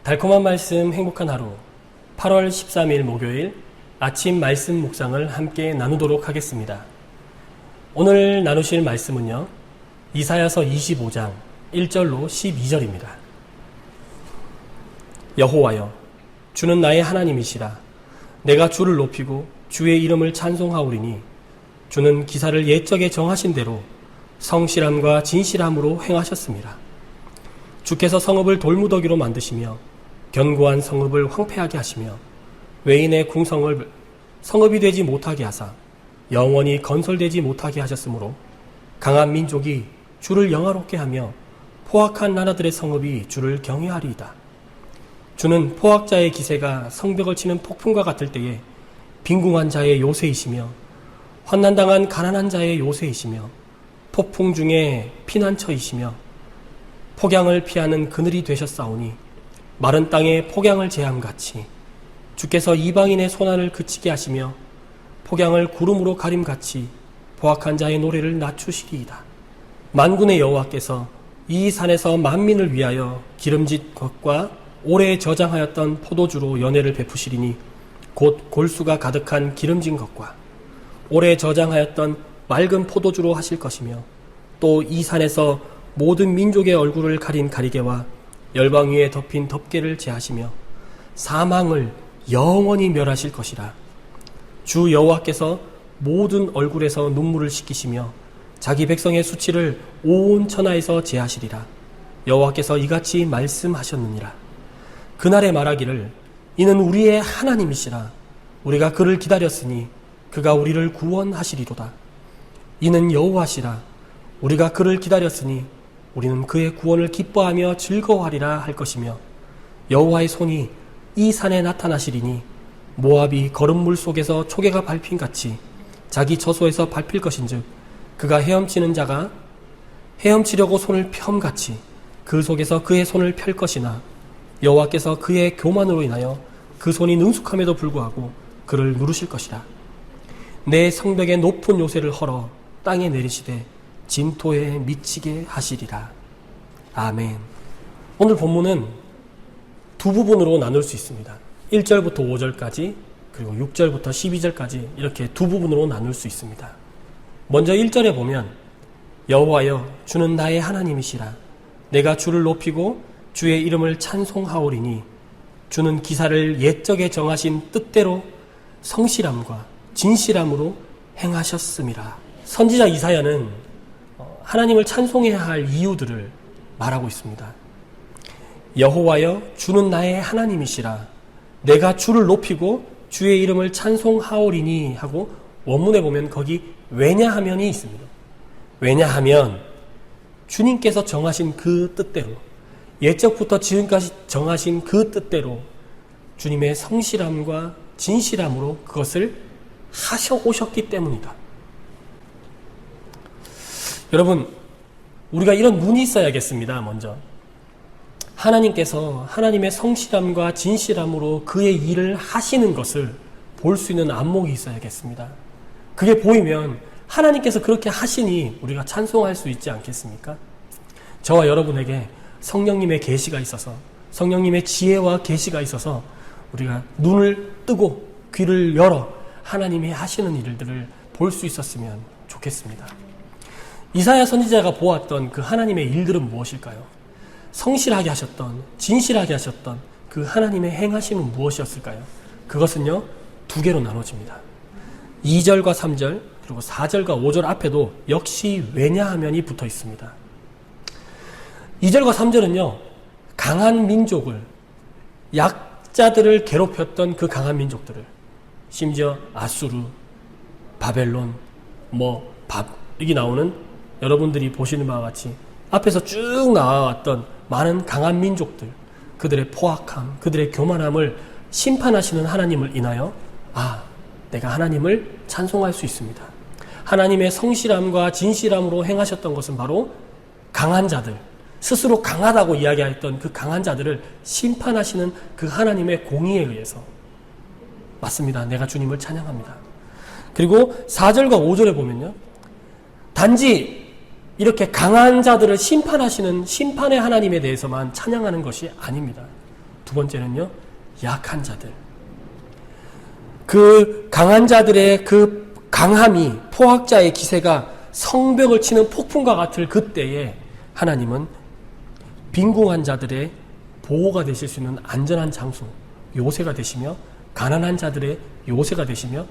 달콤한 말씀 행복한 하루 8월 13일 목요일 아침 말씀 묵상을 함께 나누도록 하겠습니다. 오늘 나누실 말씀은요, 이사야서 25장 1절로 12절입니다. 여호와여, 주는 나의 하나님이시라. 내가 주를 높이고 주의 이름을 찬송하오리니 주는 기사를 옛적에 정하신 대로 성실함과 진실함으로 행하셨습니다. 주께서 성읍을 돌무더기로 만드시며 견고한 성읍을 황폐하게 하시며 외인의 궁성을 성읍이 되지 못하게 하사 영원히 건설되지 못하게 하셨으므로 강한 민족이 주를 영화롭게 하며 포악한 나라들의 성읍이 주를 경외하리이다. 주는 포악자의 기세가 성벽을 치는 폭풍과 같을 때에 빈궁한 자의 요새이시며 환난당한 가난한 자의 요새이시며 폭풍 중에 피난처이시며 폭양을 피하는 그늘이 되셨사오니 마른 땅에 폭양을 제함같이 주께서 이방인의 손안을 그치게 하시며 폭양을 구름으로 가림같이 포악한 자의 노래를 낮추시리이다. 만군의 여호와께서 이 산에서 만민을 위하여 기름진 것과 오래 저장하였던 포도주로 연회를 베푸시리니 곧 골수가 가득한 기름진 것과 오래 저장하였던 맑은 포도주로 하실 것이며 또 이 산에서 모든 민족의 얼굴을 가린 가리개와 열방 위에 덮인 덮개를 제하시며 사망을 영원히 멸하실 것이라. 주 여호와께서 모든 얼굴에서 눈물을 씻기시며 자기 백성의 수치를 온 천하에서 제하시리라. 여호와께서 이같이 말씀하셨느니라. 그날에 말하기를 이는 우리의 하나님이시라. 우리가 그를 기다렸으니 그가 우리를 구원하시리로다. 이는 여호와시라. 우리가 그를 기다렸으니 우리는 그의 구원을 기뻐하며 즐거워하리라 할 것이며 여호와의 손이 이 산에 나타나시리니 모압이 거름물 속에서 초계가 밟힌같이 자기 저소에서 밟힐 것인즉 그가 헤엄치는 자가 헤엄치려고 손을 펴음같이 그 속에서 그의 손을 펼 것이나 여호와께서 그의 교만으로 인하여 그 손이 능숙함에도 불구하고 그를 누르실 것이라. 내 성벽의 높은 요새를 헐어 땅에 내리시되 진토에 미치게 하시리라. 아멘. 오늘 본문은 두 부분으로 나눌 수 있습니다. 1절부터 5절까지 그리고 6절부터 12절까지 이렇게 두 부분으로 나눌 수 있습니다. 먼저 1절에 보면 여호와여, 주는 나의 하나님이시라. 내가 주를 높이고 주의 이름을 찬송하오리니 주는 기사를 옛적에 정하신 뜻대로 성실함과 진실함으로 행하셨음이라. 선지자 이사야는 하나님을 찬송해야 할 이유들을 말하고 있습니다. 여호와여, 주는 나의 하나님이시라. 내가 주를 높이고 주의 이름을 찬송하오리니 하고 원문에 보면 거기 왜냐하면이 있습니다. 왜냐하면 주님께서 정하신 그 뜻대로, 옛적부터 지금까지 정하신 그 뜻대로 주님의 성실함과 진실함으로 그것을 하셔 오셨기 때문이다. 여러분, 우리가 이런 눈이 있어야겠습니다. 먼저 하나님께서 하나님의 성실함과 진실함으로 그의 일을 하시는 것을 볼 수 있는 안목이 있어야겠습니다. 그게 보이면 하나님께서 그렇게 하시니 우리가 찬송할 수 있지 않겠습니까? 저와 여러분에게 성령님의 계시가 있어서, 성령님의 지혜와 계시가 있어서 우리가 눈을 뜨고 귀를 열어 하나님이 하시는 일들을 볼 수 있었으면 좋겠습니다. 이사야 선지자가 보았던 그 하나님의 일들은 무엇일까요? 성실하게 하셨던, 진실하게 하셨던 그 하나님의 행하심은 무엇이었을까요? 그것은요, 두 개로 나눠집니다. 2절과 3절 그리고 4절과 5절 앞에도 역시 왜냐하면이 붙어 있습니다. 2절과 3절은요, 강한 민족을, 약자들을 괴롭혔던 그 강한 민족들을, 심지어 아수르, 바벨론, 여기 나오는 여러분들이 보시는 바와 같이 앞에서 쭉 나와왔던 많은 강한 민족들, 그들의 포악함, 그들의 교만함을 심판하시는 하나님을 인하여 내가 하나님을 찬송할 수 있습니다. 하나님의 성실함과 진실함으로 행하셨던 것은 바로 강한 자들, 스스로 강하다고 이야기했던 그 강한 자들을 심판하시는 그 하나님의 공의에 의해서 맞습니다. 내가 주님을 찬양합니다. 그리고 4절과 5절에 보면요, 단지 이렇게 강한 자들을 심판하시는 심판의 하나님에 대해서만 찬양하는 것이 아닙니다. 두 번째는요, 약한 자들. 그 강한 자들의 그 강함이, 포악자의 기세가 성벽을 치는 폭풍과 같을 그때에 하나님은 빈궁한 자들의 보호가 되실 수 있는 안전한 장소, 요새가 되시며, 가난한 자들의 요새가 되시며,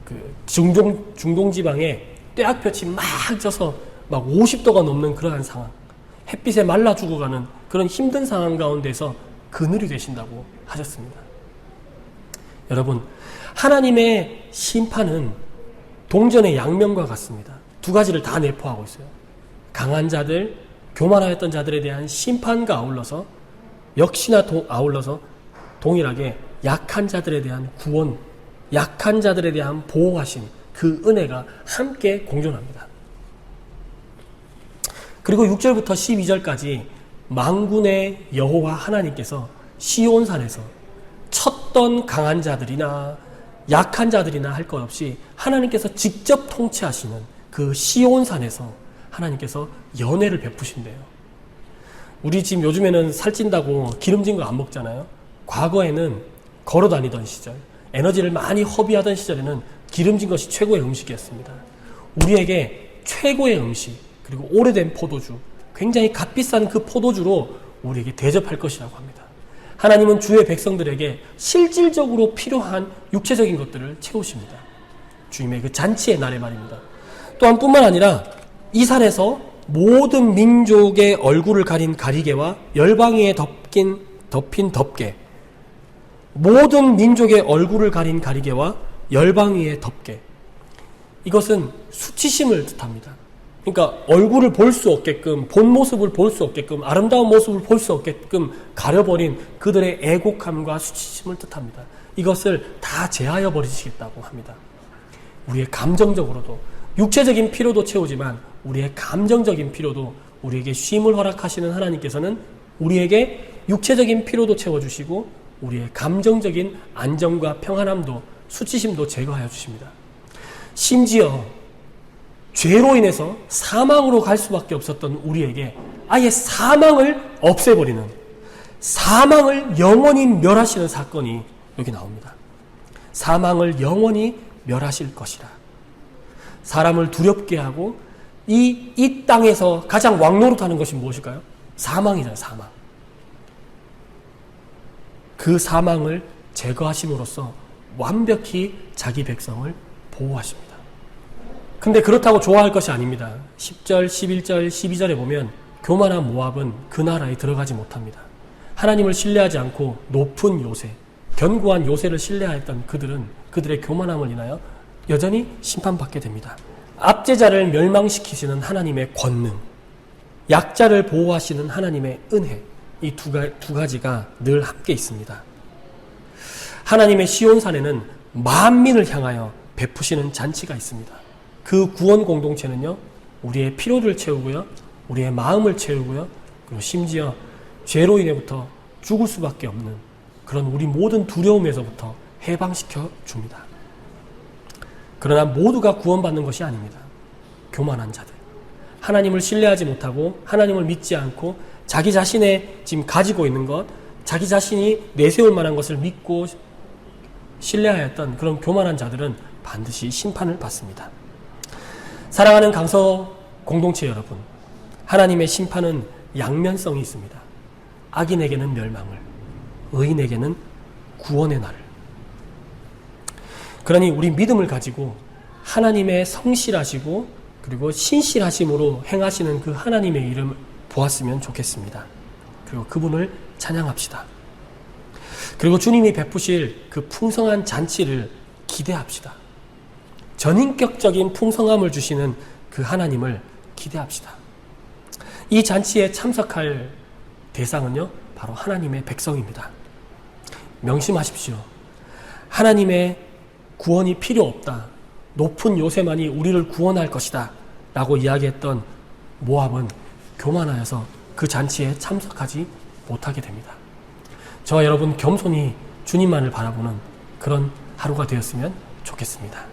그 중동 지방에 떼약볕이 막 져서 막 50도가 넘는 그러한 상황, 햇빛에 말라 죽어가는 그런 힘든 상황 가운데서 그늘이 되신다고 하셨습니다. 여러분, 하나님의 심판은 동전의 양면과 같습니다. 두 가지를 다 내포하고 있어요. 강한 자들, 교만하였던 자들에 대한 심판과 아울러서, 역시나 아울러서 동일하게 약한 자들에 대한 구원, 약한 자들에 대한 보호하심, 그 은혜가 함께 공존합니다. 그리고 6절부터 12절까지 만군의 여호와 하나님께서 시온산에서 쳤던 강한 자들이나 약한 자들이나 할 것 없이 하나님께서 직접 통치하시는 그 시온산에서 하나님께서 연회를 베푸신대요. 우리 지금 요즘에는 살찐다고 기름진 거 안 먹잖아요. 과거에는 걸어 다니던 시절, 에너지를 많이 허비하던 시절에는 기름진 것이 최고의 음식이었습니다. 우리에게 최고의 음식, 그리고 오래된 포도주, 굉장히 값비싼 그 포도주로 우리에게 대접할 것이라고 합니다. 하나님은 주의 백성들에게 실질적으로 필요한 육체적인 것들을 채우십니다. 주님의 그 잔치의 날의 말입니다. 또한 뿐만 아니라 이 산에서 모든 민족의 얼굴을 가린 가리개와 열방 위에 덮인 덮개, 모든 민족의 얼굴을 가린 가리개와 열방 위에 덮개, 이것은 수치심을 뜻합니다. 그러니까 얼굴을 볼 수 없게끔, 본 모습을 볼 수 없게끔, 아름다운 모습을 볼 수 없게끔 가려버린 그들의 애곡함과 수치심을 뜻합니다. 이것을 다 제하여 버리시겠다고 합니다. 우리의 감정적으로도, 육체적인 필요도 채우지만 우리의 감정적인 필요도, 우리에게 쉼을 허락하시는 하나님께서는 우리에게 육체적인 필요도 채워주시고 우리의 감정적인 안정과 평안함도, 수치심도 제거하여 주십니다. 심지어 죄로 인해서 사망으로 갈 수밖에 없었던 우리에게 아예 사망을 없애버리는, 사망을 영원히 멸하시는 사건이 여기 나옵니다. 사망을 영원히 멸하실 것이라. 사람을 두렵게 하고 이 땅에서 가장 왕노릇하는 것이 무엇일까요? 사망이잖아요. 사망. 그 사망을 제거하심으로써 완벽히 자기 백성을 보호하십니다. 근데 그렇다고 좋아할 것이 아닙니다. 10절, 11절, 12절에 보면 교만한 모압은 그 나라에 들어가지 못합니다. 하나님을 신뢰하지 않고 높은 요새, 견고한 요새를 신뢰하였던 그들은 그들의 교만함을 인하여 여전히 심판받게 됩니다. 압제자를 멸망시키시는 하나님의 권능, 약자를 보호하시는 하나님의 은혜, 이 두 가지가 늘 함께 있습니다. 하나님의 시온산에는 만민을 향하여 베푸시는 잔치가 있습니다. 그 구원 공동체는요, 우리의 필요를 채우고요, 우리의 마음을 채우고요, 그리고 심지어 죄로 인해부터 죽을 수밖에 없는 그런 우리 모든 두려움에서부터 해방시켜 줍니다. 그러나 모두가 구원받는 것이 아닙니다. 교만한 자들, 하나님을 신뢰하지 못하고 하나님을 믿지 않고 자기 자신의 지금 가지고 있는 것, 자기 자신이 내세울 만한 것을 믿고 신뢰하였던 그런 교만한 자들은 반드시 심판을 받습니다. 사랑하는 강서 공동체 여러분, 하나님의 심판은 양면성이 있습니다. 악인에게는 멸망을, 의인에게는 구원의 날을. 그러니 우리 믿음을 가지고 하나님의 성실하시고 그리고 신실하심으로 행하시는 그 하나님의 이름을 보았으면 좋겠습니다. 그리고 그분을 찬양합시다. 그리고 주님이 베푸실 그 풍성한 잔치를 기대합시다. 전인격적인 풍성함을 주시는 그 하나님을 기대합시다. 이 잔치에 참석할 대상은요, 바로 하나님의 백성입니다. 명심하십시오. 하나님의 구원이 필요 없다, 높은 요새만이 우리를 구원할 것이다 라고 이야기했던 모압은 교만하여서 그 잔치에 참석하지 못하게 됩니다. 저와 여러분 겸손히 주님만을 바라보는 그런 하루가 되었으면 좋겠습니다.